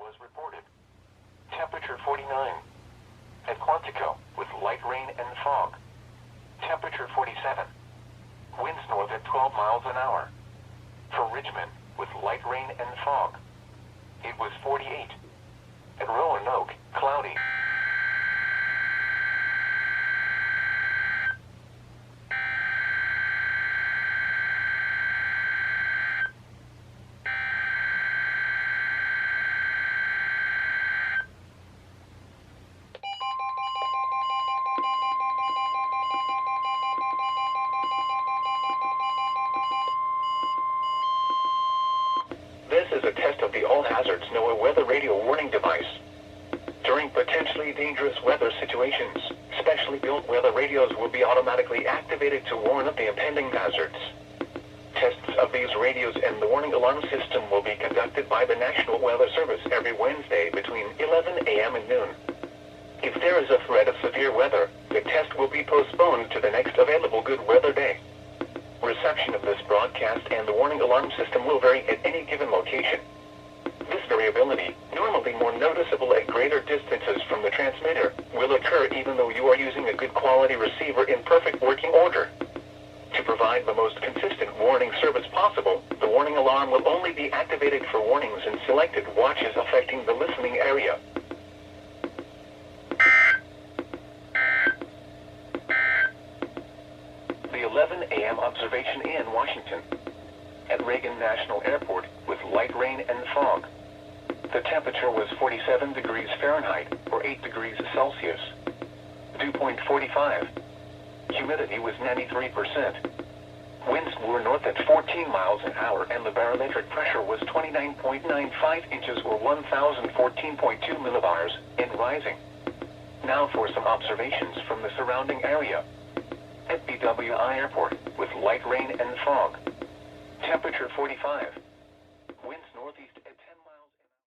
was reported. Temperature 49. At Quantico, with light rain and fog. Temperature 47. Winds north at 12 miles an hour. For Richmond, with light rain and fog. It was 48. At Roanoke, cloudy. This is a test of the All Hazards NOAA Weather Radio Warning device. During potentially dangerous weather situations, specially built weather radios will be automatically activated to warn of the impending hazards. Tests of these radios and the warning alarm system will be conducted by the National Weather Service every Wednesday between 11 a.m. and noon. If there is a threat of severe weather, the test will be postponed to the next available good weather day. Reception of this broadcast and the warning alarm system will vary at any given location. This variability, normally more noticeable at greater distances from the transmitter, will occur even though you are using a good quality receiver in perfect working order. To provide the most consistent warning service possible, the warning alarm will only be activated for warnings in selected watches affecting the listening area. The 11 a.m. observation in Washington. At Reagan National Airport, with light rain and fog. The temperature was 47 degrees Fahrenheit, or 8 degrees Celsius. Dew point 45. Humidity was 93%. Winds were north at 14 miles an hour and the barometric pressure was 29.95 inches or 1,014.2 millibars, and rising. Now for some observations from the surrounding area. At BWI Airport, with light rain and fog. Temperature 45.